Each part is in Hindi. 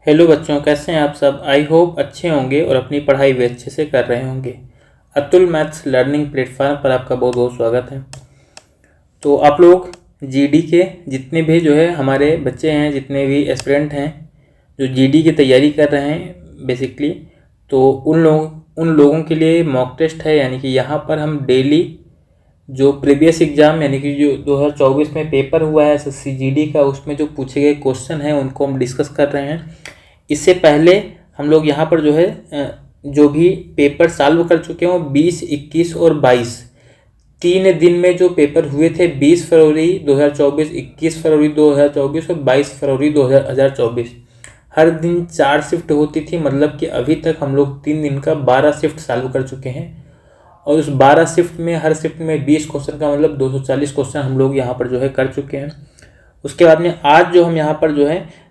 हेलो बच्चों, कैसे हैं आप सब। आई होप अच्छे होंगे और अपनी पढ़ाई भी अच्छे से कर रहे होंगे। अतुल मैथ्स लर्निंग प्लेटफॉर्म पर आपका बहुत बहुत स्वागत है। तो आप लोग जीडी के जितने भी जो है हमारे बच्चे हैं, जितने भी एस्पिरेंट हैं जो जीडी की तैयारी कर रहे हैं बेसिकली, तो उन लोगों के लिए मॉक टेस्ट है। यानी कि यहाँ पर हम डेली जो प्रीवियस एग्ज़ाम यानी कि जो 2024 में पेपर हुआ है एसएससी जीडी का, उसमें जो पूछे गए क्वेश्चन हैं उनको हम डिस्कस कर रहे हैं। इससे पहले हम लोग यहाँ पर जो है जो भी पेपर सॉल्व कर चुके हों 20, 21 और 22, 3 दिन में जो पेपर हुए थे 20 फरवरी 2024, 21 फरवरी 2024 और 22 फरवरी 2024, हर दिन 4 शिफ्ट होती थी। मतलब कि अभी तक हम लोग 3 दिन का 12 शिफ्ट सॉल्व कर चुके हैं और उस 12 शिफ्ट में हर शिफ्ट में 20 क्वेश्चन का मतलब 240 क्वेश्चन हम लोग यहाँ पर जो है कर चुके हैं। उसके बाद में आज जो हम यहाँ पर जो है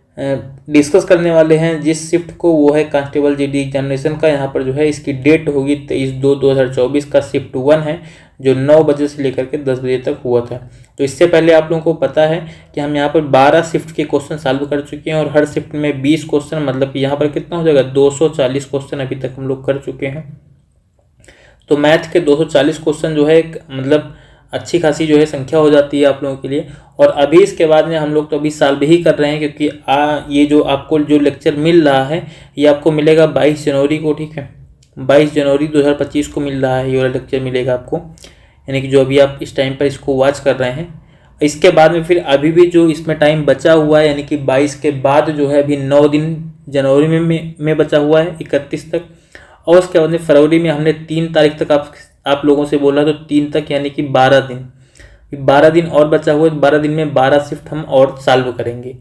डिस्कस करने वाले हैं जिस शिफ्ट को, वो है कांस्टेबल जीडी एग्जामिनेशन का। यहाँ पर जो है इसकी डेट होगी 23/2/2024 का शिफ्ट 1 है, जो 9 बजे से लेकर के 10 बजे तक हुआ था। तो इससे पहले आप लोगों को पता है कि हम यहाँ पर 12 शिफ्ट के क्वेश्चन सॉल्व कर चुके हैं और हर शिफ्ट में 20 क्वेश्चन, मतलब कि यहाँ पर कितना हो जाएगा 240 क्वेश्चन अभी तक हम लोग कर चुके हैं। तो मैथ के 240 क्वेश्चन जो है मतलब अच्छी खासी जो है संख्या हो जाती है आप लोगों के लिए। और अभी इसके बाद में हम लोग तो अभी सॉल्व ही कर रहे हैं, क्योंकि ये जो आपको जो लेक्चर मिल रहा है ये आपको मिलेगा 22 जनवरी को। ठीक है, 22 जनवरी 2025 को मिल रहा है ये वाला लेक्चर मिलेगा आपको, यानी कि जो अभी आप इस टाइम पर इसको वॉच कर रहे हैं। इसके बाद में फिर अभी भी जो इसमें टाइम बचा हुआ है, यानी कि 22 के बाद जो है अभी 9 दिन जनवरी में बचा हुआ है 31 तक। और उसके बाद में फरवरी में हमने 3 तारीख तक आप लोगों से बोला, तो 3 तक यानी कि 12 दिन और बचा हुआ है। 12 दिन में 12 शिफ्ट हम और सॉल्व करेंगे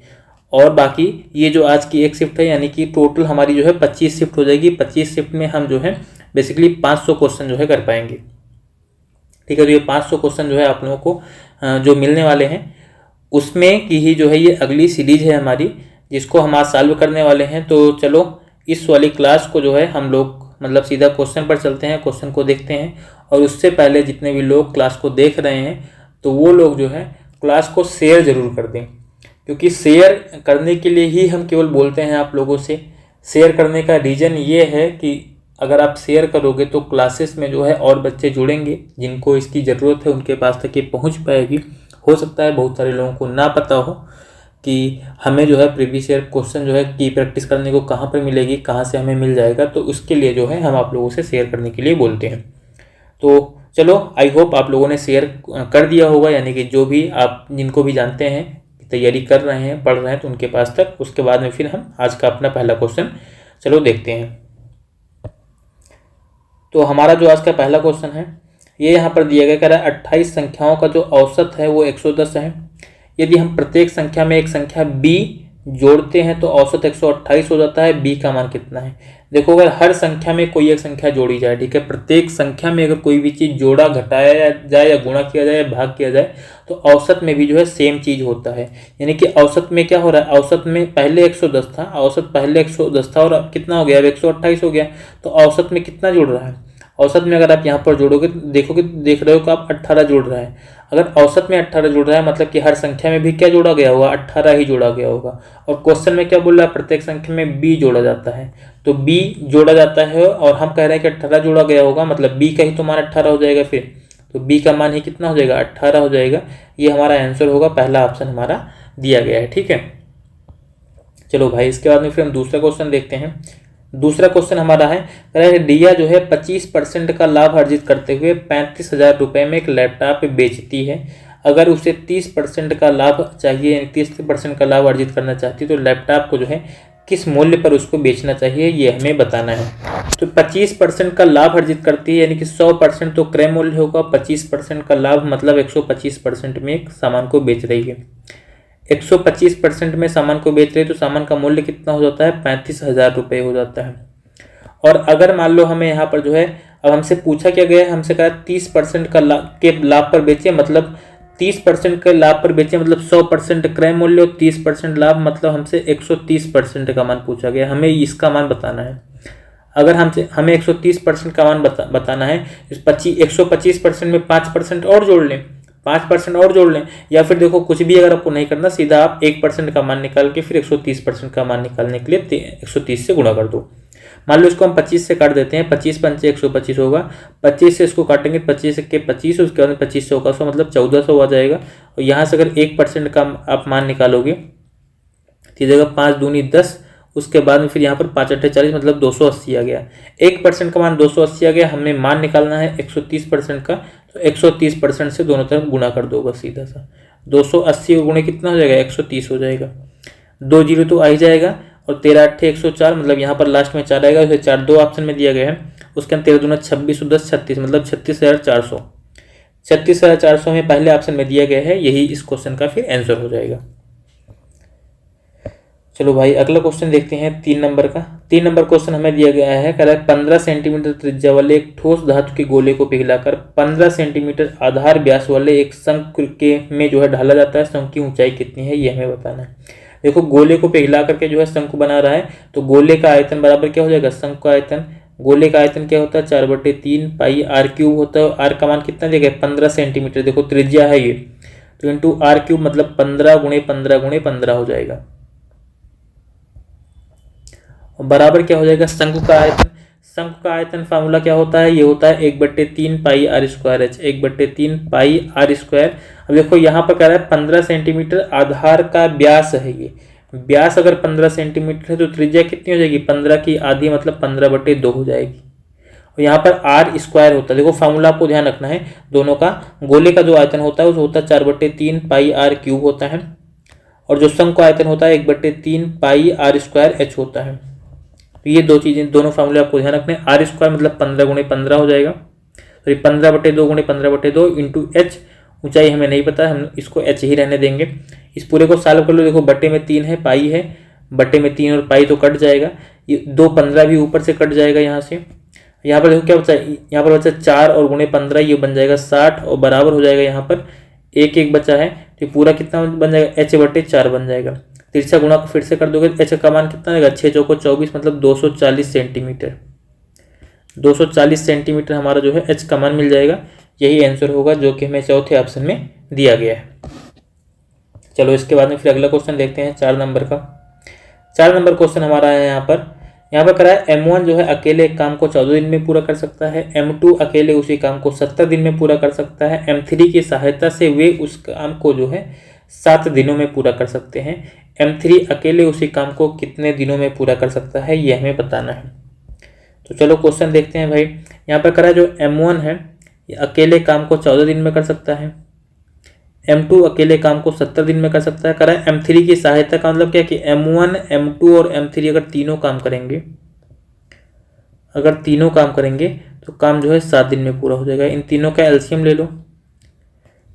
और बाकी ये जो आज की एक शिफ्ट है यानी कि टोटल हमारी जो है 25 शिफ्ट हो जाएगी। 25 शिफ्ट में हम जो है बेसिकली 500 क्वेश्चन जो है कर पाएंगे। ठीक है, तो ये 500 क्वेश्चन जो है आप लोगों को जो मिलने वाले हैं उसमें की ही जो है ये अगली सीरीज है हमारी, जिसको हम आज सॉल्व करने वाले हैं। तो चलो इस वाली क्लास को जो है हम लोग मतलब सीधा क्वेश्चन पर चलते हैं, क्वेश्चन को देखते हैं। और उससे पहले जितने भी लोग क्लास को देख रहे हैं तो वो लोग जो है क्लास को शेयर ज़रूर कर दें, क्योंकि शेयर करने के लिए ही हम केवल बोलते हैं आप लोगों से। शेयर करने का रीज़न ये है कि अगर आप शेयर करोगे तो क्लासेस में जो है और बच्चे जुड़ेंगे, जिनको इसकी ज़रूरत है उनके पास तक ये पहुँच पाएगी। हो सकता है बहुत सारे लोगों को ना पता हो कि हमें जो है प्रीवियस ईयर क्वेश्चन जो है की प्रैक्टिस करने को कहाँ पर मिलेगी, कहाँ से हमें मिल जाएगा, तो उसके लिए जो है हम आप लोगों से शेयर करने के लिए बोलते हैं। तो चलो आई होप आप लोगों ने शेयर कर दिया होगा, यानी कि जो भी आप जिनको भी जानते हैं तैयारी कर रहे हैं, पढ़ रहे हैं, तो उनके पास तक। उसके बाद में फिर हम आज का अपना पहला क्वेश्चन चलो देखते हैं। तो हमारा जो आज का पहला क्वेश्चन है ये यहाँ पर दिया गया, कह रहा है 28 संख्याओं का जो औसत है वो 110 है। यदि हम प्रत्येक संख्या में एक संख्या b जोड़ते हैं तो औसत 128 हो जाता है। b का मान कितना है? देखो, अगर हर संख्या में कोई एक संख्या जोड़ी जाए, ठीक है, प्रत्येक संख्या में अगर कोई भी चीज़ जोड़ा घटाया जाए या गुणा किया जाए या भाग किया जाए तो औसत में भी जो है सेम चीज़ होता है। यानी कि औसत में क्या हो रहा है, औसत में पहले 110 था, औसत पहले 110 था और अब कितना हो गया, अब 128 हो गया। तो औसत में कितना जुड़ रहा है? औसत में अगर आप यहाँ पर जोड़ोगे देखोगे, देख रहे हो कि आप 18 जुड़ रहा है। अगर औसत में 18 जुड़ रहा है मतलब कि हर संख्या में भी क्या जोड़ा गया होगा, 18 ही जोड़ा गया होगा। और क्वेश्चन में क्या बोल रहा है, प्रत्येक संख्या में b जोड़ा जाता है, तो b जोड़ा जाता है और हम कह रहे हैं कि 18 जोड़ा गया होगा, मतलब b का ही तो मान 18 हो जाएगा। फिर तो b का मान ही कितना हो जाएगा, 18 हो जाएगा। ये हमारा आंसर होगा, पहला ऑप्शन हमारा दिया गया है। ठीक है, चलो भाई इसके बाद में फिर हम दूसरा क्वेश्चन देखते हैं। दूसरा क्वेश्चन हमारा है, दिया जो है 25% का लाभ अर्जित करते हुए 35,000 रुपये में एक लैपटॉप बेचती है। अगर उसे 30% का लाभ चाहिए, 30% का लाभ अर्जित करना चाहती है, तो लैपटॉप को जो है किस मूल्य पर उसको बेचना चाहिए ये हमें बताना है। तो 25% का लाभ अर्जित करती है यानी कि 100% तो क्रय मूल्य होगा, 25% का लाभ मतलब 125% में एक सामान को बेच रही है। 125% में सामान को बेच रहे तो सामान का मूल्य कितना हो जाता है, 35,000 रुपये हो जाता है। और अगर मान लो हमें यहाँ पर जो है, अब हमसे पूछा क्या गया है, हमसे कहा 30% का लाभ पर बेचे, मतलब 30% के लाभ पर बेचे मतलब 100% क्रय मूल्य और 30% लाभ, मतलब हमसे 130% का मान पूछा गया। हमें इसका मान बताना है। अगर हमें 130% का मान बताना है, 125% में 5% और जोड़ लें 5% और जोड़ लें, या फिर देखो कुछ भी अगर आपको नहीं करना, सीधा आप 1% का मान निकाल के फिर 130% का मान निकालने के लिए 130 से गुणा कर दो। मान लो इसको हम 25 से काट देते हैं, 25 पंचे 125 होगा, 25 से इसको काटेंगे, 25 के 25, उसके बाद 25 से होगा 100, मतलब 1400 आ जाएगा। और यहाँ से अगर 1% का आप मान निकालोगे तो जगह 5 दूनी 10, उसके बाद में फिर यहाँ पर 5 अट्ठे 40, मतलब 280 आ गया। 1% का मान 280 आ गया, हमें मान निकालना है 130% का, तो 130% से दोनों तरफ गुणा कर दो बस सीधा सा। 280 गुणे कितना हो जाएगा, 130 हो जाएगा। 2 जीरो तो आ ही जाएगा, और 13 अट्ठे 104, मतलब यहाँ पर लास्ट में 4 आएगा, उसे 4 दो ऑप्शन में दिया गया है। उसके अंदर 13 दूना 26, 10 36, मतलब 36,400। 36,400 में पहले ऑप्शन में दिया गया है, यही इस क्वेश्चन का फिर आंसर हो जाएगा। चलो भाई अगला क्वेश्चन देखते हैं 3 नंबर का। 3 नंबर क्वेश्चन हमें दिया गया है, कह रहा है 15 सेंटीमीटर त्रिज्या वाले एक ठोस धातु के गोले को पिघलाकर 15 सेंटीमीटर आधार व्यास वाले एक शंकु के में जो है ढाला जाता है, शंकु की ऊंचाई कितनी है ये हमें बताना है। देखो गोले को पिघला करके जो है शंकु बना रहा है, तो गोले का आयतन बराबर क्या हो जाएगा, शंकु का आयतन। गोले का आयतन क्या होता है, 4/3 पाई आर क्यूब होता है। आर का मान कितना दिया गया, 15 सेंटीमीटर, देखो त्रिज्या है ये, तो इंटू आर क्यूब, मतलब 15 गुणे 15 गुणे 15 हो जाएगा। और बराबर क्या हो जाएगा, शंकु का आयतन। शंकु का आयतन फार्मूला क्या होता है, ये होता है 1/3 pi r square h, 1/3 pi r square. अब देखो यहाँ पर कह रहा है 15 सेंटीमीटर आधार का व्यास है, ये व्यास अगर 15 सेंटीमीटर है तो त्रिज्या कितनी हो जाएगी, 15 की आधी, मतलब 15/2 हो जाएगी। और यहाँ पर आर स्क्वायर होता है, देखो फार्मूला आपको ध्यान रखना है दोनों का। गोले का जो आयतन होता है वो होता है 4/3 पाई आर क्यूब होता है, और जो शंकु का आयतन होता है 1/3 पाई आर स्क्वायर एच होता है। तो ये दो चीजें, दोनों फार्मूले आपको ध्यान रखने। आर स्क्वायर मतलब 15 गुणे 15 हो जाएगा, तो 15/2 गुणे 15/2 इंटू एच, ऊंचाई हमें नहीं पता, हम इसको एच ही रहने देंगे। इस पूरे को सॉल्व कर लो, देखो बट्टे में 3 है, पाई है, बट्टे में 3 और पाई तो कट जाएगा, ये 2 15 भी ऊपर से कट जाएगा यहाँ से। यहाँ पर देखो क्या बचा, यहाँ पर बचा 4 और गुणे 15, ये बन जाएगा 60, और बराबर हो जाएगा यहाँ पर 1 बचा है, तो पूरा कितना बन जाएगा, h/4 बन जाएगा। तिरछा गुणा को फिर से कर दोगे, एच का मान कितना आएगा, 6 चौको 24, मतलब 240 सेंटीमीटर। 240 सेंटीमीटर हमारा जो है एच का मान मिल जाएगा। यही आंसर होगा जो कि हमें चौथे ऑप्शन में दिया गया है। चलो इसके बाद में फिर अगला क्वेश्चन देखते हैं 4 नंबर का। 4 नंबर क्वेश्चन हमारा है यहाँ पर करा है M1 जो है अकेले एक काम को 14 दिन में पूरा कर सकता है, M2 अकेले उसी काम को 70 दिन में पूरा कर सकता है, M3 की सहायता से वे उस काम को जो है 7 दिनों में पूरा कर सकते हैं। M3 अकेले उसी काम को कितने दिनों में पूरा कर सकता है ये हमें बताना है। तो चलो क्वेश्चन देखते हैं भाई। यहाँ पर करा जो M1 है ये अकेले काम को 14 दिन में कर सकता है, M2 अकेले काम को 70 दिन में कर सकता है। करा M3 की सहायता का मतलब क्या कि M1 M2 और M3 अगर तीनों काम करेंगे तो काम जो है 7 दिन में पूरा हो जाएगा। इन तीनों का एलसीएम ले लो,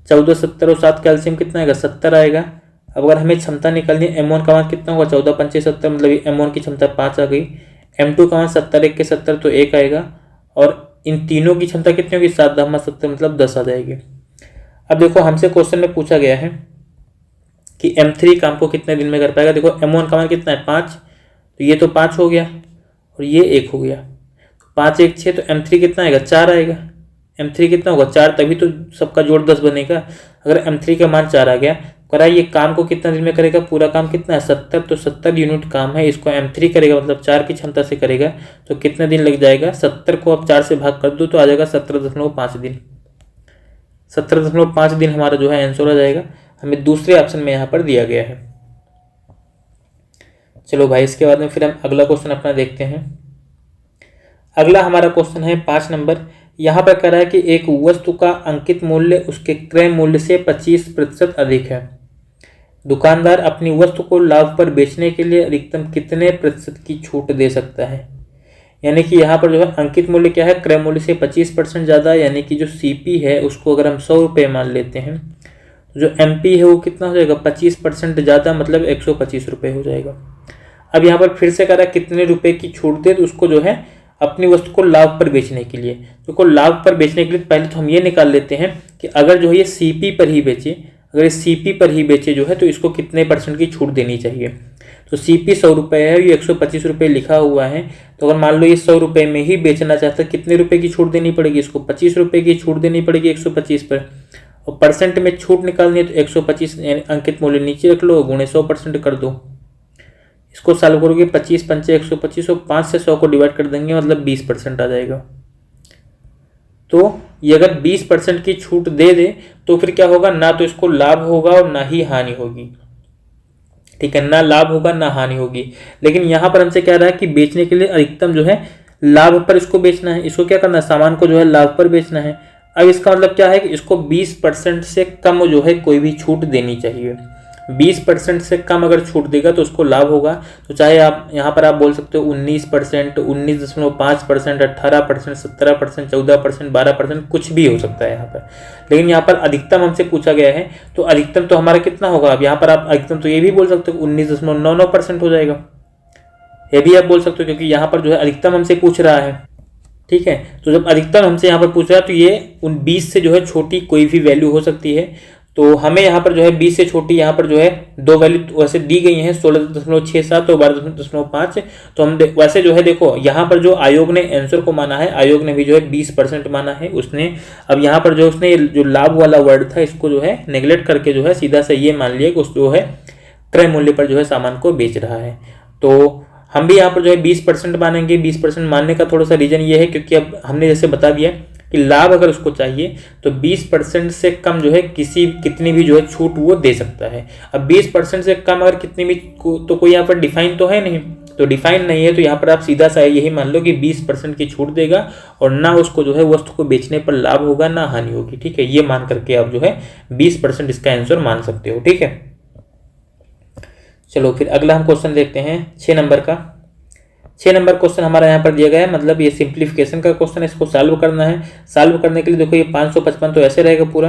14 70 और 7 का एलसीएम कितना आएगा, 70 आएगा। अब अगर हमें क्षमता निकालनी है, M1 का मान कितना होगा, 14 पंचे 70, मतलब M1 की क्षमता 5 आ गई। M2 का मान 70 1 के 70 तो 1 आएगा, और इन तीनों की क्षमता कितनी होगी, 7 10 70, मतलब 10 आ जाएगी। अब देखो हमसे क्वेश्चन में पूछा गया है कि M3 काम को कितने दिन में कर पाएगा। देखो M1 का मान कितना है, 5, तो ये तो 5 हो गया और ये 1 हो गया, 5 1 6, तो M3 कितना आएगा, 4 आएगा। M3 कितना होगा, 4, तभी तो सबका जोड़ 10 बनेगा। अगर M3 का मान 4 आ गया, करा ये काम को कितना दिन में करेगा, पूरा काम कितना है 70, तो 70 यूनिट काम है, इसको M3 करेगा, मतलब 4 की क्षमता से करेगा, तो कितने दिन लग जाएगा, 70 को आप 4 से भाग कर दो तो आ जाएगा 17.5 दिन। 17.5 दिन हमारा जो है आंसर आ जाएगा, हमें दूसरे ऑप्शन में यहाँ पर दिया गया है। चलो भाई इसके बाद में फिर हम अगला क्वेश्चन अपना देखते हैं। अगला हमारा क्वेश्चन है 5 नंबर। यहाँ पर कह रहा है कि एक वस्तु का अंकित मूल्य उसके क्रय मूल्य से 25% अधिक है। दुकानदार अपनी वस्तु को लाभ पर बेचने के लिए अधिकतम कितने प्रतिशत की छूट दे सकता है। यानी कि यहाँ पर जो है अंकित मूल्य क्या है, क्रय मूल्य से 25% ज़्यादा, यानी कि जो CP है उसको अगर हम 100 रुपये मान लेते हैं, तो जो MP है वो कितना हो जाएगा, 25% ज़्यादा, मतलब 125 रुपये हो जाएगा। अब यहाँ पर फिर से कह रहा है कितने रुपए की छूट दे, तो उसको जो है अपनी वस्तु को लाभ पर बेचने के लिए, तो को लाभ पर बेचने के लिए पहले तो हम ये निकाल लेते हैं कि अगर जो है ये CP पर ही बेचे, अगर ये CP पर ही बेचे जो है तो इसको कितने % की छूट देनी चाहिए। तो CP 100 रुपये है, ये 125 रुपये लिखा हुआ है, तो अगर मान लो ये 100 रुपये में ही बेचना चाहता है, कितने रुपए की छूट देनी पड़ेगी, इसको 25 रुपये की छूट देनी पड़ेगी 125 पर, और परसेंट में छूट निकालनी है तो 125 अंकित मूल्य नीचे रख लो, गुणे 100% कर दो। इसको सॉल्व करोगे 25 पंचे 125 और 5 से 100 को डिवाइड कर देंगे, मतलब 20% आ जाएगा। तो ये अगर 20% की छूट दे दे तो फिर क्या होगा, ना तो इसको लाभ होगा और ना ही हानि होगी। ठीक है, ना लाभ होगा ना हानि होगी। लेकिन यहाँ पर हमसे कह रहा है कि बेचने के लिए अधिकतम जो है लाभ पर इसको बेचना है। इसको क्या करना है, सामान को जो है लाभ पर बेचना है। अब इसका मतलब क्या है कि इसको 20% से कम जो है कोई भी छूट देनी चाहिए। 20% से कम अगर छूट देगा तो उसको लाभ होगा। तो चाहे आप यहाँ पर आप बोल सकते हो 19%, 19.5%, 18%, 17%, 14%, 12%, कुछ भी हो सकता है यहाँ पर। लेकिन यहाँ पर अधिकतम हमसे पूछा गया है, तो अधिकतम तो हमारा कितना होगा। अब यहाँ पर आप अधिकतम तो ये भी बोल सकते हो 19.99% हो जाएगा, ये भी आप बोल सकते हो, क्योंकि यहाँ पर जो है अधिकतम हमसे पूछ रहा है। ठीक है, तो जब अधिकतम हमसे यहाँ पर पूछ रहा है तो ये उन 20 से जो है छोटी कोई भी वैल्यू हो सकती है। तो हमें यहाँ पर जो है 20 से छोटी यहाँ पर जो है दो वैल्यू वैसे दी गई हैं, 16.67 और 12.5। तो हम वैसे जो है देखो यहाँ पर जो आयोग ने आंसर को माना है, आयोग ने भी जो है 20% माना है उसने। अब यहाँ पर जो उसने जो लाभ वाला वर्ड था इसको जो है नेग्लेक्ट करके जो है सीधा से ये मान लिया कि उस जो है क्रय मूल्य पर जो है सामान को बेच रहा है। तो हम भी यहाँ पर जो है 20% मानेंगे। 20% मानने का थोड़ा सा रीजन ये है क्योंकि अब हमने जैसे बता दिया कि लाभ अगर उसको चाहिए तो 20% से कम जो है कितनी भी जो है छूट वो दे सकता है। अब 20% से कम अगर कितनी भी तो कोई यहाँ पर डिफाइन तो है नहीं, तो डिफाइन नहीं है तो यहाँ पर आप सीधा सा यही मान लो कि 20% की छूट देगा और ना उसको जो है वस्तु को बेचने पर लाभ होगा ना हानि होगी। ठीक है, ये मान करके आप जो है 20% इसका आंसर मान सकते हो। ठीक है, चलो फिर अगला हम क्वेश्चन देखते हैं 6 नंबर का। 6 नंबर क्वेश्चन हमारा यहाँ पर दिया गया है, मतलब ये सिंप्लीफिकेशन का क्वेश्चन है, इसको सॉल्व करना है। सॉल्व करने के लिए देखो ये 555 तो ऐसे रहेगा पूरा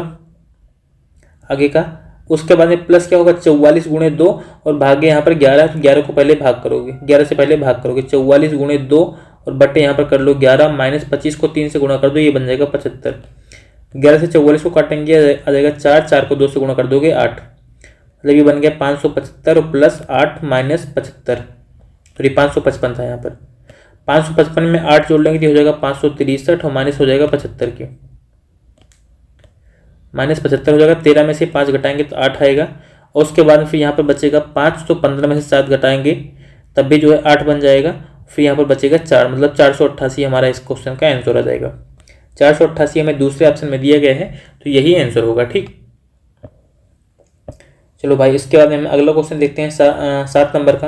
आगे का, उसके बाद में प्लस क्या होगा 44 गुणे 2 और भागे यहाँ पर 11, तो 11 को पहले भाग करोगे, 11 से पहले भाग करोगे, 44 गुणे 2 और बटे यहाँ पर कर लो 11 माइनस 25 को 3 से गुणा कर दो, ये बन जाएगा 75। 11 से 44 को काटेंगे आ जाएगा 4, 4 को 2 से गुणा कर दोगे 8, मतलब ये बन गया 575 और प्लस 8 माइनस 75, तो ये 555 था। यहाँ पर 555 में 8 जोड़ लेंगे तो हो जाएगा 563 और माइनस हो जाएगा 75 की, माइनस 75 हो जाएगा। 13 में से 5 घटाएंगे तो 8 आएगा और उसके बाद फिर यहाँ पर बचेगा 5, तो 15 में से 7 घटाएंगे तब भी जो है 8 बन जाएगा। फिर यहाँ पर बचेगा 4, मतलब 488 हमारा इस क्वेश्चन का आंसर आ जाएगा। 488 हमें दूसरे ऑप्शन में दिया गया है तो यही आंसर होगा। ठीक, चलो भाई इसके बाद हम अगला क्वेश्चन देखते हैं 7 नंबर का।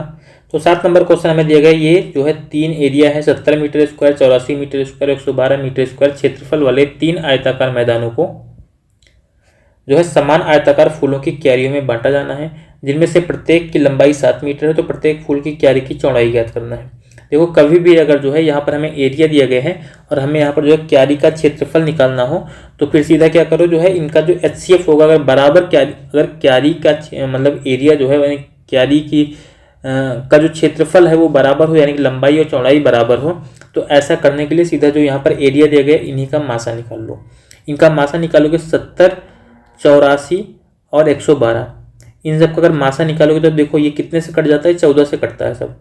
तो 7 नंबर क्वेश्चन हमें दिया गया, ये जो है 3 एरिया है 70 metre square, 84 metre square, 112 metre square क्षेत्रफल वाले 3 आयताकार मैदानों को जो है समान आयताकार फूलों की क्यारियों में बांटा जाना है, जिनमें से प्रत्येक की लंबाई 7 मीटर है। तो प्रत्येक फूल की क्यारी की चौड़ाई ज्ञात करना है। देखो कभी भी अगर जो है यहाँ पर हमें एरिया दिया गया है और हमें यहाँ पर जो है क्यारी का क्षेत्रफल निकालना हो तो फिर सीधा क्या करो, जो है इनका जो HCF होगा अगर बराबर क्यारी का मतलब एरिया जो है क्यारी की का जो क्षेत्रफल है वो बराबर हो, यानी कि लंबाई और चौड़ाई बराबर हो, तो ऐसा करने के लिए सीधा जो यहाँ पर एरिया दिया गया इन्हीं का मासा निकाल लो। इनका मासा निकालोगे 70, 84 और 112, इन सब का अगर मासा निकालोगे तो देखो ये कितने से कट जाता है, 14 से कटता है, सब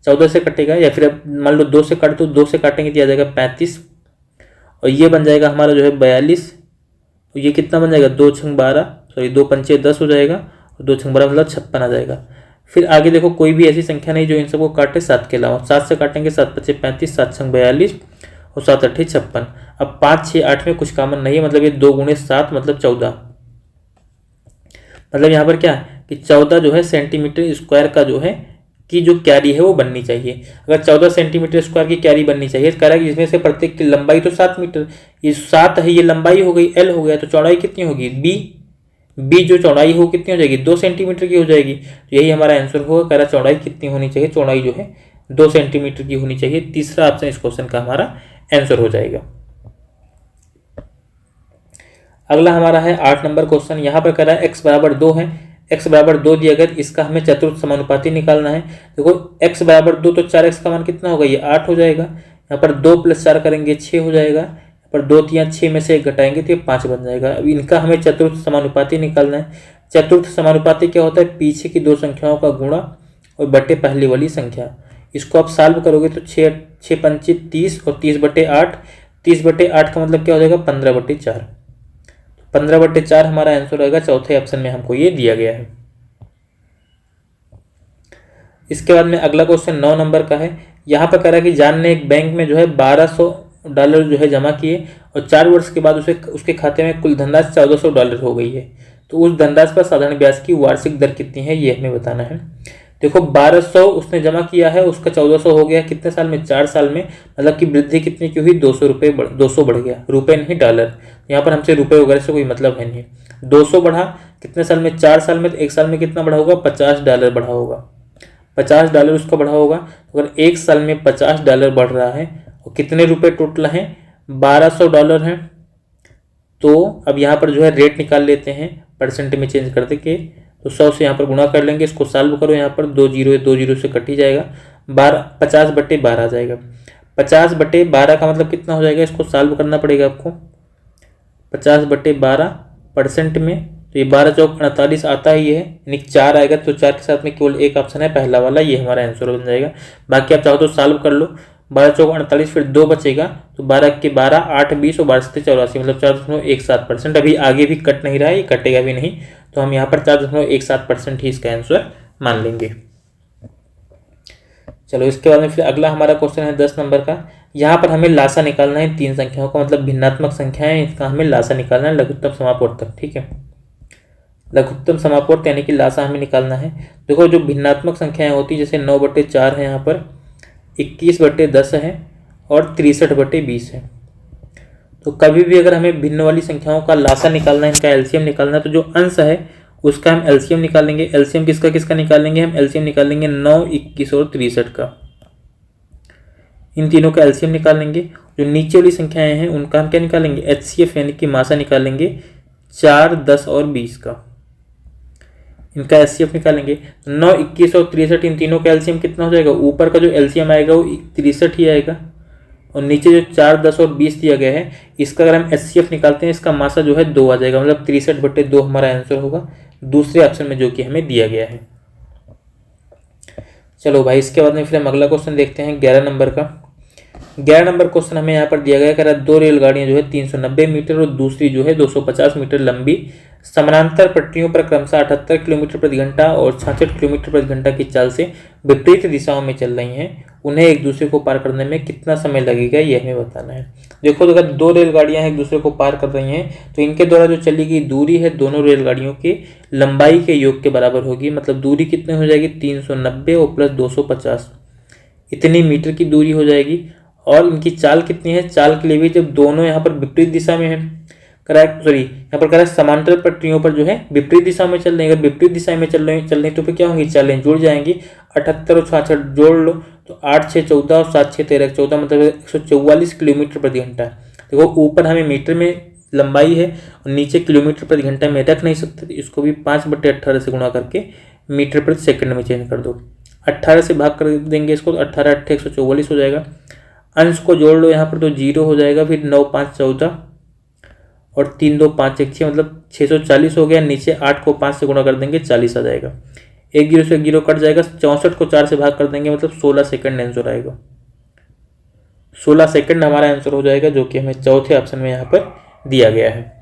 14 से कटेगा। या फिर मान लो 2 से काट दो, 2 से काटेंगे तो आ जाएगा 35 और ये बन जाएगा हमारा जो है 42 और ये कितना बन जाएगा 2 छंग 12, सॉरी 2 पंचे 10 हो जाएगा और 2 छंग 12 मतलब 56 आ जाएगा। फिर आगे देखो कोई भी ऐसी संख्या नहीं जो इन सबको काटे 7 के अलावा। 7 से काटेंगे 7 पच्चे 35, 7 छंग 42 और 7 अट्ठे 56। अब 5, 6, 8 में कुछ कॉमन नहीं है, मतलब ये 2 गुणे 7 मतलब 14, मतलब यहाँ पर क्या है कि 14 जो है सेंटीमीटर स्क्वायर का जो है की जो क्यारी है वो बननी चाहिए। अगर 14 सेंटीमीटर स्क्वायर की क्यारी बननी चाहिए तो कह रहा है कि जिसमें से प्रत्येक की लंबाई तो 7 मीटर, ये 7 है, ये लंबाई हो गई, L हो गया, तो चौड़ाई कितनी होगी B जो चौड़ाई हो कितनी हो जाएगी 2 सेंटीमीटर की हो जाएगी। तो यही हमारा आंसर होगा। कह रहा चौड़ाई कितनी होनी चाहिए, चौड़ाई जो है 2 सेंटीमीटर की होनी चाहिए। तीसरा ऑप्शन इस क्वेश्चन का हमारा आंसर हो जाएगा। अगला हमारा है 8 नंबर क्वेश्चन। यहाँ पर कह रहा है x बराबर 2 है, x बराबर 2 दिया गया, इसका हमें चतुर्थ समानुपाती निकालना है। देखो x बराबर 2 तो 4x का मान कितना होगा, ये 8 हो जाएगा। यहाँ पर 2 + 4 करेंगे 6 हो जाएगा। यहाँ पर 2 3 6 में से 1 घटाएंगे तो ये 5 बन जाएगा। अब इनका हमें चतुर्थ समानुपाती निकालना है। चतुर्थ समानुपाती क्या होता है, पीछे की 2 संख्याओं का गुणा और बटे पहले वाली संख्या। इसको आप सॉल्व करोगे तो 6 पंचे 30 और 30/8, 30/8 का मतलब क्या हो जाएगा 15/4। 15/4 हमारा आंसर रहेगा, चौथे ऑप्शन में हमको ये दिया गया है। इसके बाद में अगला क्वेश्चन 9 नंबर का है। यहाँ पर कह रहा है कि जान ने एक बैंक में जो है $1200 जो है जमा किए और 4 वर्ष के बाद उसके खाते में कुल धनराशि $1400 हो गई है। तो उस धनराशि पर साधारण ब्याज की वार्षिक दर कितनी है, ये हमें बताना है। देखो 1200 उसने जमा किया है, उसका 1400 हो गया कितने साल में, 4 साल में। मतलब कि वृद्धि कितनी की हुई, 200 बढ़ गया, रुपए नहीं डॉलर। यहाँ पर हमसे रुपए वगैरह से कोई मतलब है नहीं। 200 बढ़ा कितने साल में, 4 साल में। तो एक साल में कितना बढ़ा होगा, $50 बढ़ा होगा। $50 उसका बढ़ा होगा। तो अगर एक साल में $50 बढ़ रहा है और कितने रुपए टोटल हैं, $1200 हैं। तो अब यहाँ पर जो है रेट निकाल लेते हैं, परसेंट में चेंज कर देंगे। तो 100 से यहाँ पर गुणा कर लेंगे, इसको सॉल्व करो। यहाँ पर 2 जीरो से कट ही जाएगा, 50/12 आ जाएगा। 50/12 का मतलब कितना हो जाएगा, इसको सॉल्व करना पड़ेगा आपको। 50/12 परसेंट में, तो ये 12 चौक 48 आता ही है, यानी 4 आएगा। तो 4 के साथ में केवल एक ऑप्शन है, पहला वाला, ये हमारा आंसर बन जाएगा। बाकी आप चाहो तो सॉल्व कर लो। 12 चौक 48, फिर 2 बचेगा, तो 12 के 12, 8 20 और 12 से 84, मतलब 4.17%। अभी आगे भी कट नहीं रहा है, ये कटेगा भी नहीं। तो हम यहाँ पर 4.17% ही इसका आंसर मान लेंगे। चलो इसके बाद में फिर अगला हमारा क्वेश्चन है 10 नंबर का। यहाँ पर हमें लासा निकालना है 3 संख्याओं का, मतलब भिन्नात्मक संख्याएं, इसका हमें लासा निकालना है लघुत्तम समापवर्तक। ठीक है, लघुत्तम समापवर्त यानी कि लासा हमें निकालना है। देखो जो भिन्नात्मक संख्याएं होती है, जैसे 9/4 है, यहाँ पर 21/10 है और 63/20 है। तो कभी भी अगर हमें भिन्न वाली संख्याओं का लासा निकालना है, इनका एलसीएम निकालना है, तो जो अंश है उसका हम एलसीएम निकालेंगे। एलसीएम किसका किसका निकालेंगे, हम एलसीएम निकालेंगे 9, 21 और 63 का। इन तीनों का एलसीएम निकालेंगे। जो नीचे वाली संख्याएं हैं उनका हम क्या निकालेंगे, एचसीएफ यानी कि मासा निकालेंगे 4, 10 और 20 का। इनका एचसीएफ निकालेंगे। 9, 21 और 63, इन तीनों का एलसीएम कितना हो जाएगा, ऊपर का जो एलसीएम आएगा वो 63 ही आएगा, और नीचे जो 4, 10 और 20 दिया गया है, इसका अगर हम एचसीएफ निकालते हैं, इसका मासा जो है 2 आ जाएगा, मतलब 63/2 हमारा आंसर होगा दूसरे ऑप्शन में जो कि हमें दिया गया है। चलो भाई, इसके बाद में फिर हम अगला क्वेश्चन देखते हैं 11 नंबर का। 11 नंबर क्वेश्चन हमें यहाँ पर दिया गया, कह रहा है 2 रेलगाड़ियां जो है 390 मीटर और दूसरी जो है 250 मीटर लंबी समानांतर पटरियों पर क्रमशः 78 किलोमीटर प्रति घंटा और 66 किलोमीटर प्रति घंटा की चाल से विपरीत दिशाओं में चल रही हैं। उन्हें एक दूसरे को पार करने में कितना समय लगेगा, ये हमें बताना है। देखो तो अगर 2 रेलगाड़ियां एक दूसरे को पार कर रही हैं, तो इनके द्वारा जो चली गई दूरी है दोनों रेलगाड़ियों की लंबाई के योग के बराबर होगी। मतलब दूरी कितनी हो जाएगी, 390 और प्लस 250, इतनी मीटर की दूरी हो जाएगी। और इनकी चाल कितनी है, चाल के लिए भी जब दोनों यहाँ पर विपरीत दिशा में है, यहाँ पर कह रहा है समांतर पटरियों पर जो है विपरीत दिशा में चल रही है। अगर विपरीत दिशा में चल रही तो फिर क्या होंगी, चालें जुड़ जाएंगी। 78 और 66 जोड़ लो तो 8, 6, 14 और 7, 6, 13, 14, मतलब 144 किलोमीटर प्रति घंटा। देखो ऊपर हमें मीटर में लंबाई है और नीचे किलोमीटर प्रति घंटा में रख नहीं सकते, तो इसको भी 5/18 से गुणा करके मीटर प्रति सेकंड में चेंज कर दो। 18 से भाग कर देंगे इसको, तो 18, 8, 144 हो जाएगा। अंश को जोड़ लो यहाँ पर, तो 0 हो जाएगा। फिर 9, 5, 14 और 3, 2, 5, 1, 6, मतलब 640 हो गया। नीचे 8 को 5 से गुणा कर देंगे, 40 आ जाएगा। 1 0 से 1 0 कट जाएगा। 64 को 4 से भाग कर देंगे, मतलब 16 सेकंड आंसर आएगा। 16 सेकंड हमारा आंसर हो जाएगा, जो कि हमें चौथे ऑप्शन में यहाँ पर दिया गया है।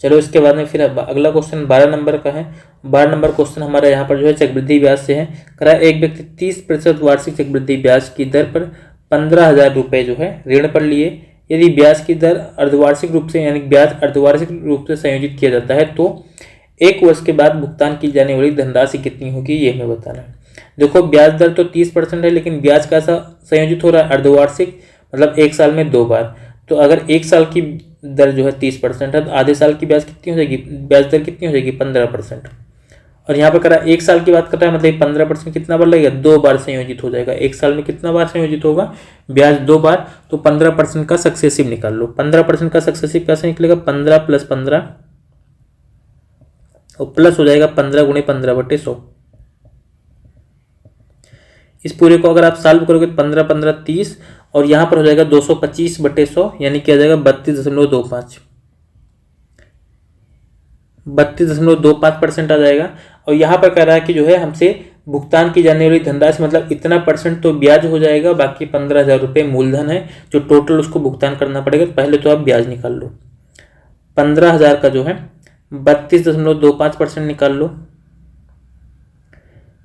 चलो इसके बाद में फिर अगला क्वेश्चन 12 नंबर का है। 12 नंबर क्वेश्चन हमारा यहाँ पर जो है चक्रवृद्धि ब्याज से है। कह रहा है एक व्यक्ति 30% वार्षिक चक्रवृद्धि ब्याज की दर पर 15,000 रुपये जो है ऋण पर लिए। यदि ब्याज की दर अर्धवार्षिक रूप से, यानी ब्याज अर्धवार्षिक रूप से संयोजित किया जाता है, तो 1 वर्ष के बाद भुगतान की जाने वाली धनराशि कितनी होगी, ये हमें बताना है। देखो ब्याज दर तो 30% है, लेकिन ब्याज कैसा संयोजित हो रहा है, अर्धवार्षिक, मतलब 1 साल में 2 बार। तो अगर 1 साल की दर जो है 30% है, तो आधे साल की ब्याज कितनी हो जाएगी, ब्याज दर कितनी हो जाएगी, 15%। और यहाँ पर करा 1 साल की बात कर रहा है, मतलब 15% कितना बार लगेगा, 2 बार संयोजित हो जाएगा। 1 साल में कितना बार संयोजित होगा, ब्याज 2 बार। तो 15% का सक्सेसिव निकाल लो। 15% का सक्सेसिव कैसे निकलेगा, 15 + 15 और प्लस हो जाएगा 15 × 15/100। इस पूरे को अगर आप सॉल्व करोगे 15 15 30 और यहाँ पर हो जाएगा 225/100, यानी क्या जाएगा 32.25, 32.25% आ जाएगा। और यहाँ पर कह रहा है कि जो है हमसे भुगतान की जाने वाली धनराशि, मतलब इतना % तो ब्याज हो जाएगा, बाकी 15,000 रुपये मूलधन है जो टोटल उसको भुगतान करना पड़ेगा। पहले तो आप ब्याज निकाल लो। 15,000 का जो है 32.25% निकाल लो।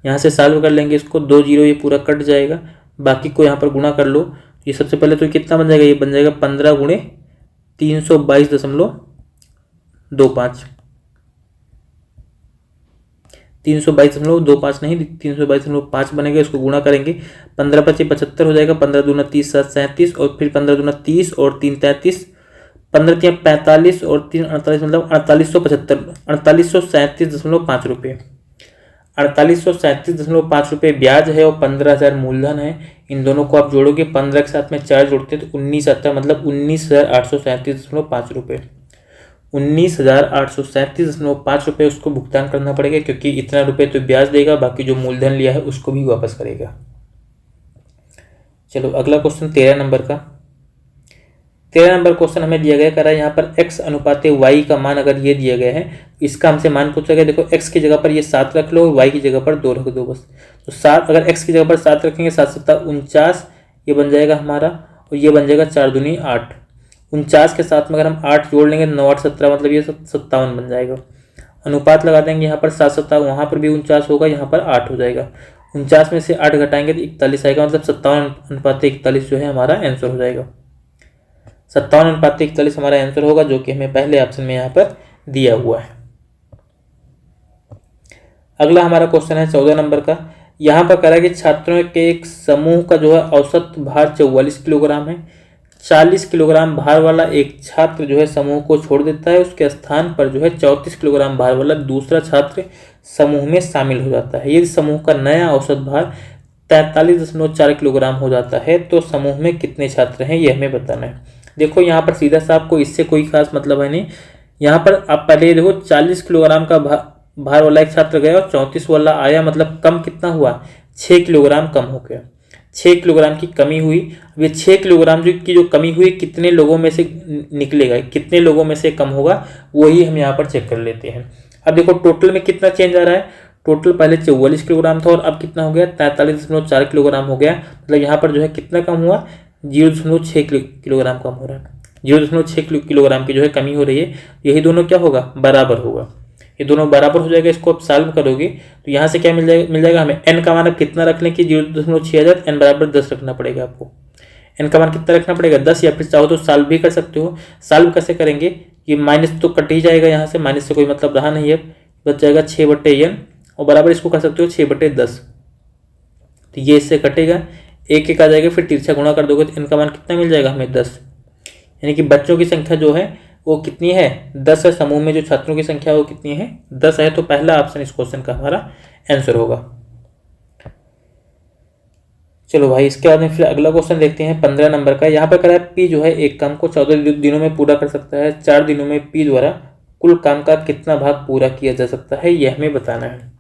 यहाँ से सॉल्व कर लेंगे इसको, 2 जीरो ये पूरा कट जाएगा, बाकी को यहाँ पर गुणा कर लो। ये सबसे पहले तो कितना बन जाएगा, ये बन जाएगा 15 गुणे 322.25, 322.25 नहीं 322.5 बनेगा। इसको गुणा करेंगे, 15 पचे 75 हो जाएगा, 15 दूना 30 7 37 और फिर 15 दूना 30 और 3 33, 15 3 45 और 3 48 मतलब 4837.5 रुपये, 4837.5 रुपये ब्याज है और 15,000 मूलधन है। इन दोनों को आप जोड़ोगे, 15 के साथ में 4 जोड़ते हैं तो 19 आता है, मतलब 19,837.5 रुपये, 19,837.5 रुपये उसको भुगतान करना पड़ेगा, क्योंकि इतना रुपये तो ब्याज देगा, बाकी जो मूलधन लिया है उसको भी वापस करेगा। चलो अगला क्वेश्चन 13 नंबर का। 13 नंबर क्वेश्चन हमें दिया गया, करा यहाँ पर x अनुपात y का मान अगर ये दिया गया है, इसका हमसे मान पूछा गया। देखो x की जगह पर ये 7 रख लो और y की जगह पर 2 रख दो बस। तो 7 अगर x की जगह पर 7 रखेंगे, 7 7 49 ये बन जाएगा हमारा, और ये बन जाएगा 4 दूनी 8। 49 के साथ में अगर हम 8 जोड़ लेंगे 9 8 17, मतलब ये 57 बन जाएगा। अनुपात लगा देंगे, यहाँ पर 7 7 वहाँ पर भी 49 होगा, यहाँ पर 8 हो जाएगा। 49 में से 8 घटाएंगे तो 41 आएगा, मतलब 57:41 जो है हमारा आंसर हो जाएगा। 57:41 हमारा आंसर होगा, जो कि हमें पहले ऑप्शन में यहाँ पर दिया हुआ है। अगला हमारा क्वेश्चन है 14 नंबर का। यहाँ पर कह रहा है कि छात्रों के एक समूह का जो है औसत भार 44 किलोग्राम है। 40 किलोग्राम भार वाला एक छात्र जो है समूह को छोड़ देता है, उसके स्थान पर जो है 34 किलोग्राम भार वाला दूसरा छात्र समूह में शामिल हो जाता है। यदि समूह का नया औसत भार 43.4 किलोग्राम हो जाता है तो समूह में कितने छात्र हैं, ये हमें बताना है। देखो यहाँ पर सीधा सा आपको इससे कोई खास मतलब है नहीं। यहाँ पर आप पहले देखो 40 किलोग्राम का भार वाला एक छात्र गया और 34 वाला आया, मतलब कम कितना हुआ, 6 किलोग्राम कम हो गया, 6 किलोग्राम की कमी हुई। अब ये 6 किलोग्राम की जो कमी हुई कितने लोगों में से निकलेगा, कितने लोगों में से कम होगा, वही हम यहाँ पर चेक कर लेते हैं। अब देखो टोटल में कितना चेंज आ रहा है, टोटल पहले 44 किलोग्राम था और अब कितना हो गया 43.4 किलोग्राम हो गया, मतलब यहाँ पर जो है कितना कम हुआ, 0.6 किलोग्राम कम हो रहा है, 0.6 किलोग्राम की जो है कमी हो रही है। यही दोनों क्या होगा, बराबर होगा, ये दोनों बराबर हो जाएगा। इसको आप सॉल्व करोगे तो यहाँ से क्या मिल जाएगा हमें, n का मान अब कितना रख लें कि 0.6 आ जाए, n बराबर 10 रखना पड़ेगा आपको। n का मान कितना रखना पड़ेगा 10, या फिर चाहो तो सॉल्व भी कर सकते हो। सॉल्व कैसे करेंगे, ये माइनस तो कट ही जाएगा, यहाँ से माइनस से कोई मतलब रहा नहीं है, बच जाएगा 6/n और बराबर इसको कर सकते हो 6/10, तो ये इससे कटेगा, एक एक आ जाएगा, फिर तिरछा गुणा कर दोगे तो n का मान कितना मिल जाएगा हमें 10। यानी कि बच्चों की संख्या जो है वो कितनी है, 10 है। समूह में जो छात्रों की संख्या वो कितनी है, 10 है। तो पहला ऑप्शन इस क्वेश्चन का हमारा आंसर होगा। चलो भाई, इसके बाद में फिर अगला क्वेश्चन देखते हैं 15 नंबर का। यहाँ पर कह रहा है पी जो है एक काम को 14 दिनों में पूरा कर सकता है, 4 दिनों में पी द्वारा कुल काम का कितना भाग पूरा किया जा सकता है, यह हमें बताना है।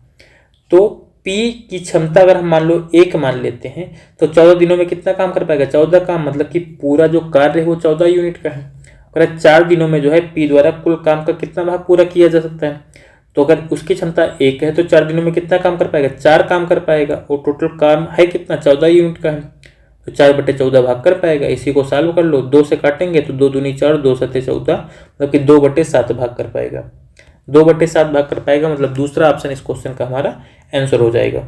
तो P की क्षमता अगर हम मान लो 1 मान लेते हैं तो 14 दिनों में कितना काम कर पाएगा, 14 काम, मतलब कि पूरा जो कार्य है वो 14 यूनिट का है। अगर 4 दिनों में जो है P द्वारा कुल काम का कितना भाग पूरा किया जा सकता है, तो अगर उसकी क्षमता 1 है तो 4 दिनों में कितना काम कर पाएगा, 4 काम कर पाएगा, और टोटल काम है कितना 14 यूनिट का है, तो 4/14 भाग कर पाएगा। इसी को सॉल्व कर लो, 2 से काटेंगे तो 2 दूनी 4, 2 सत्ते 14, मतलब कि 2/7 भाग कर पाएगा, 2/7 भाग कर पाएगा, मतलब दूसरा ऑप्शन इस क्वेश्चन का हमारा आंसर हो जाएगा।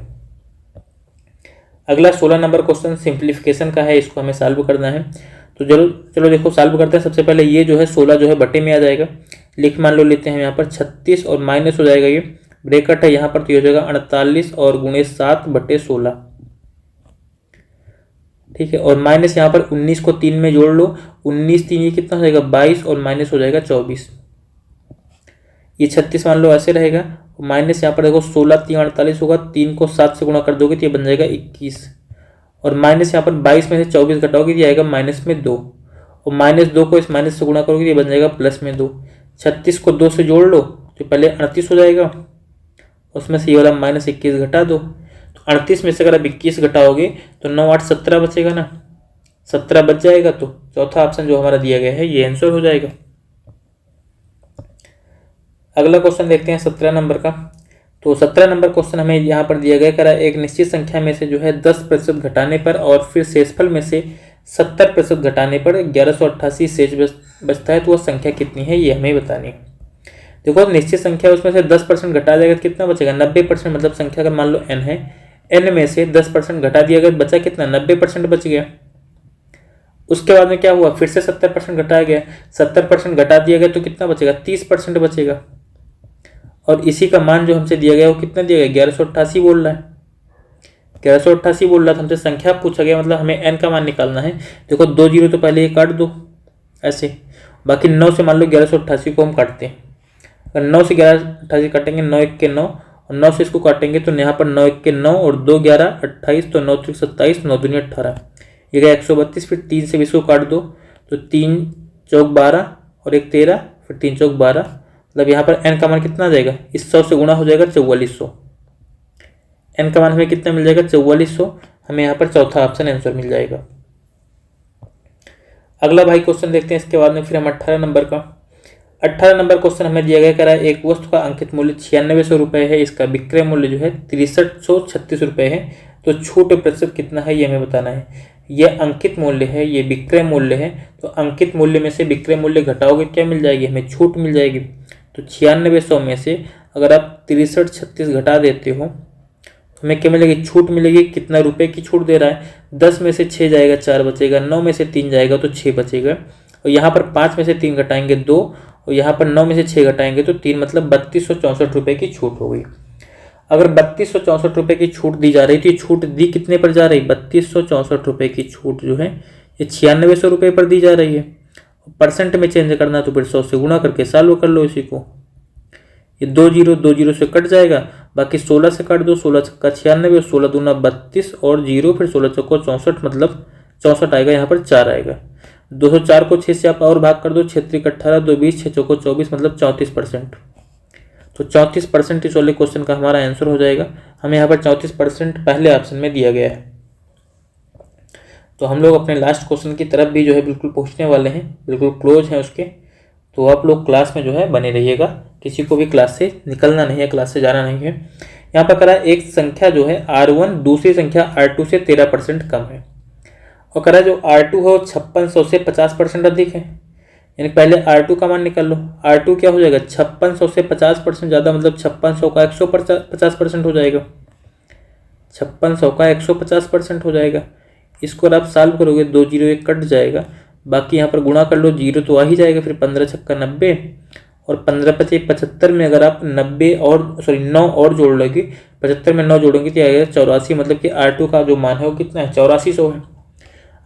अगला 16 नंबर क्वेश्चन सिंप्लीफिकेशन का है, इसको हमें सॉल्व करना है। तो चलो देखो सॉल्व करते हैं। सबसे पहले ये जो है 16 जो है बटे में आ जाएगा, लिख मान लो लेते हैं यहाँ पर 36 और माइनस हो जाएगा, ये ब्रैकेट है यहाँ पर, तो ये हो जाएगा 48 और गुणे 7/16, ठीक है। और माइनस यहाँ पर 19 को 3 में जोड़ लो, 19 3 ये कितना हो जाएगा 22 और माइनस हो जाएगा 24, ये 36 मान लो ऐसे रहेगा। माइनस यहाँ पर देखो 16 3 48 होगा, 3 को 7 से गुणा कर दोगे तो ये बन जाएगा 21, और माइनस यहाँ पर 22 में से 24 घटाओगे तो ये आएगा -2, और -2 को इस माइनस से गुणा करोगे तो ये बन जाएगा +2। 36 को 2 से जोड़ लो तो पहले 38 हो जाएगा, उसमें से ये वाला -21 घटा दो, तो 38 में से अगर आप 21 घटाओगे तो 9 8 17 बचेगा ना, 17 बच जाएगा। तो चौथा ऑप्शन जो हमारा दिया गया है ये आंसर हो जाएगा। अगला क्वेश्चन देखते हैं 17 नंबर का। तो 17 नंबर क्वेश्चन हमें यहाँ पर दिया गया, करा एक निश्चित संख्या में से जो है 10% घटाने पर और फिर शेषफल में से 70% घटाने पर 1188 बचता है तो वह संख्या कितनी है ये हमें बतानी है। देखो निश्चित संख्या है उसमें से 10% घटा जाएगा तो कितना बचेगा 90%। मतलब संख्या अगर मान लो n है, n में से 10% घटा दिया गया, बचा कितना 90% बच गया। उसके बाद में क्या हुआ, फिर से 70% घटाया गया, 70% घटा दिया गया तो कितना बचेगा 30% बचेगा। और इसी का मान जो हमसे दिया गया वो कितना दिया गया 1188 बोल रहा है। 1188 बोल रहा था हमसे, संख्या पूछा गया मतलब हमें n का मान निकालना है। देखो 2 जीरो तो पहले ये काट दो ऐसे, बाकी 9 से मान लो 1188 को हम काटते हैं। अगर 9 से 1188 काटेंगे 9 1 के 9 और 9 से इसको काटेंगे तो यहाँ पर 9 1 के 9 और 2 11 28 तो 9 3 27 9 दूनी 18, ये गया 132। फिर 3 से इसको काट दो तो 3 चौक 12 और 1 13, फिर 3 चौक 12, मतलब यहाँ पर n का मान कितना आ जाएगा, इस 100 से गुणा हो जाएगा 4400। n का मान हमें कितना मिल जाएगा 4400, हमें यहाँ पर चौथा ऑप्शन आंसर मिल जाएगा। अगला भाई क्वेश्चन देखते हैं इसके बाद में फिर हम 18 नंबर का। 18 नंबर क्वेश्चन हमें दिया गया, कह रहा है एक वस्तु का अंकित मूल्य 9600 रुपये है, इसका विक्रय मूल्य जो है 6336 रुपये है, तो छूट प्रतिशत कितना है ये हमें बताना है। यह अंकित मूल्य है, ये विक्रय मूल्य है, तो अंकित मूल्य में से विक्रय मूल्य घटाओगे क्या मिल जाएगी, हमें छूट मिल जाएगी। तो 9600 में से अगर आप 6336 घटा देते हो तो हमें क्या मिलेगी, छूट मिलेगी। कितना रुपए की छूट दे रहा है, 10 में से 6 जाएगा 4 बचेगा, 9 में से 3 जाएगा तो 6 बचेगा, और यहाँ पर 5 में से 3 घटाएंगे 2, और यहाँ पर 9 में से 6 घटाएंगे तो 3, मतलब 3264 रुपये की छूट हो गई। अगर 3264 रुपये की छूट दी जा रही थी, छूट दी कितने पर जा रही, 3264 रुपये की छूट जो है ये 9600 रुपये पर दी जा रही है। परसेंट में चेंज करना तो फिर 100 से गुणा करके सॉल्व कर लो इसी को। ये 2 जीरो से कट जाएगा, बाकी 16 से काट दो, 16 छक्का 96, 16 दूना 32 और 0, फिर 16 चौको 64, मतलब 64 आएगा, यहाँ पर 4 आएगा। 204 को 6 से आप और भाग कर दो, 6 3 18, 2 20, 6 चौको 24, मतलब 34%। तो 34% इस वाले क्वेश्चन का हमारा आंसर हो जाएगा। हमें यहाँ पर 34% पहले ऑप्शन में दिया गया है। तो हम लोग अपने लास्ट क्वेश्चन की तरफ भी जो है बिल्कुल पहुँचने वाले हैं, बिल्कुल क्लोज हैं उसके। तो आप लोग क्लास में जो है बने रहिएगा, किसी को भी क्लास से निकलना नहीं है, क्लास से जाना नहीं है। यहाँ पर करा एक संख्या जो है R1 दूसरी संख्या R2 से 13% कम है, और करा जो R2 है वो 5600 से 50% अधिक है। यानी पहले R2 का मान निकाल लो। R2 क्या हो जाएगा, 5600 से 50% ज़्यादा, मतलब 5600 का 150% हो जाएगा। 5600 का 150% हो जाएगा। इसको अगर आप सॉल्व करोगे 2 जीरो एक कट जाएगा, बाकी यहाँ पर गुणा कर लो, 0 तो आ ही जाएगा, फिर 15 छक्का 90 और 15 पचे 75 में अगर आप 9 और जोड़ लोगे, 75 में 9 जोड़ोगे तो आएगा 84, मतलब कि R2 का जो मान है वो कितना है 8400 है।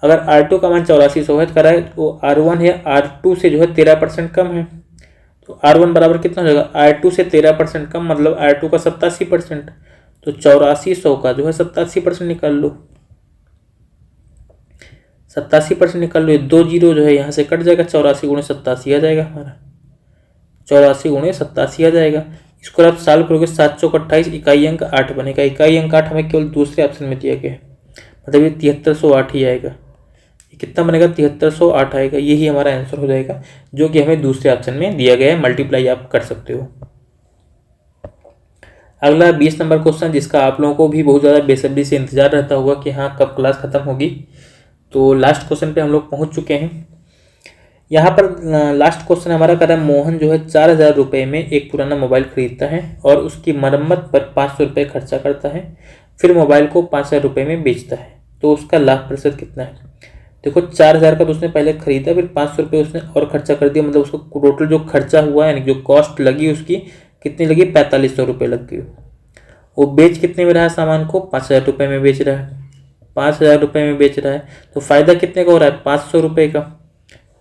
अगर R2 का मान 8400 है तो करा है तो R1 है R2 से जो है 13% कम है, तो R1 बराबर कितना हो जाएगा, R2 से 13% कम, मतलब R2 का 87%, तो 8400 का जो है 87% निकाल लो। 87% निकाल लो, 2 जीरो जो है यहाँ से कट जाएगा, 84 गुणे 87 आ जाएगा हमारा, 84 गुणे 87 आ जाएगा। इसको आप सॉल्व करोगे 7 चौक 28, इकाई अंक 8 बनेगा। इकाई अंक 8 हमें केवल दूसरे ऑप्शन में दिया गया है, मतलब ये 7308 ही आएगा। ये कितना बनेगा, 7308 आएगा। यही हमारा आंसर हो जाएगा, जो कि हमें दूसरे ऑप्शन में दिया गया है। मल्टीप्लाई आप कर सकते हो। अगला 20 नंबर क्वेश्चन, जिसका आप लोगों को भी बहुत ज़्यादा बेसब्री से इंतजार रहता होगा कि हाँ कब क्लास खत्म होगी। तो लास्ट क्वेश्चन पे हम लोग पहुँच चुके हैं। यहाँ पर लास्ट क्वेश्चन हमारा कर रहा है, मोहन जो है 4000 रुपये में एक पुराना मोबाइल खरीदता है और उसकी मरम्मत पर 500 रुपये खर्चा करता है, फिर मोबाइल को 5000 रुपये में बेचता है, तो उसका लाभ प्रतिशत कितना है। देखो 4000 का तो उसने पहले खरीदा, फिर 500 रुपये उसने और खर्चा कर दिया, मतलब उसको टोटल जो खर्चा हुआ यानी जो कॉस्ट लगी उसकी कितनी लगी, 4500 रुपये लग गई। वो बेच कितने में रहा सामान को, 5000 रुपये में बेच रहा है, 5000 रुपये में बेच रहा है, तो फायदा कितने का हो रहा है, 500 रुपये का।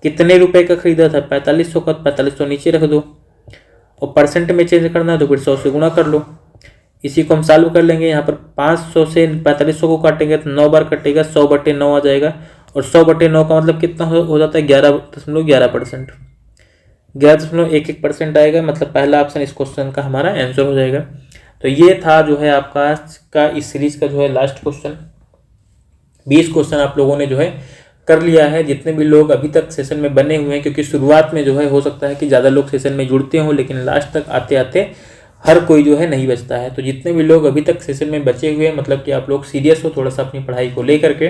कितने रुपए का खरीदा था, 4500 का, 4500 नीचे रख दो, और परसेंट में चेंज करना है तो फिर 100 से गुणा कर लो। इसी को हम सॉल्व कर लेंगे। यहाँ पर 500 से 4500 को काटेंगे तो 9 बार कटेगा, 100/9 आ जाएगा, और 100/9 का मतलब कितना हो जाता है, 11.11%, 11.11% आएगा। मतलब पहला ऑप्शन इस क्वेश्चन का हमारा आंसर हो जाएगा। तो ये था जो है आपका इस सीरीज का जो है लास्ट क्वेश्चन। 20 क्वेश्चन आप लोगों ने जो है कर लिया है, जितने भी लोग अभी तक सेशन में बने हुए हैं, क्योंकि शुरुआत में जो है हो सकता है कि ज़्यादा लोग सेशन में जुड़ते हों, लेकिन लास्ट तक आते आते हर कोई जो है नहीं बचता है। तो जितने भी लोग अभी तक सेशन में बचे हुए हैं, मतलब कि आप लोग सीरियस हो थोड़ा सा अपनी पढ़ाई को लेकर के,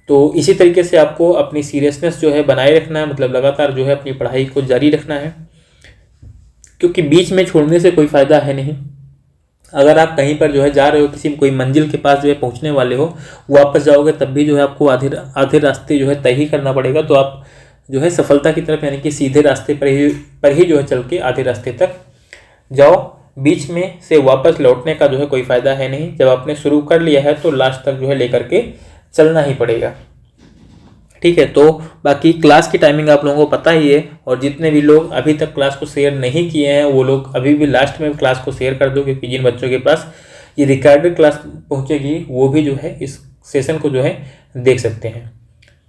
तो इसी तरीके से आपको अपनी सीरियसनेस जो है बनाए रखना है, मतलब लगातार जो है अपनी पढ़ाई को जारी रखना है, क्योंकि बीच में छोड़ने से कोई फ़ायदा है नहीं। अगर आप कहीं पर जो है जा रहे हो, किसी कोई मंजिल के पास जो है पहुंचने वाले हो, वापस जाओगे तब भी जो है आपको आधे रास्ते जो है तय ही करना पड़ेगा। तो आप जो है सफलता की तरफ, यानी कि सीधे रास्ते पर ही जो है चल के आधे रास्ते तक जाओ। बीच में से वापस लौटने का जो है कोई फ़ायदा है नहीं। जब आपने शुरू कर लिया है तो लास्ट तक जो है लेकर के चलना ही पड़ेगा। ठीक है, तो बाकी क्लास की टाइमिंग आप लोगों को पता ही है, और जितने भी लोग अभी तक क्लास को शेयर नहीं किए हैं वो लोग अभी भी लास्ट में क्लास को शेयर कर दो, क्योंकि जिन बच्चों के पास ये रिकॉर्डेड क्लास पहुंचेगी वो भी जो है इस सेशन को जो है देख सकते हैं।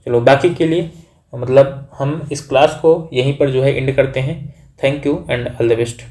चलो, बाकी के लिए मतलब हम इस क्लास को यहीं पर जो है एंड करते हैं। Thank you and all the best.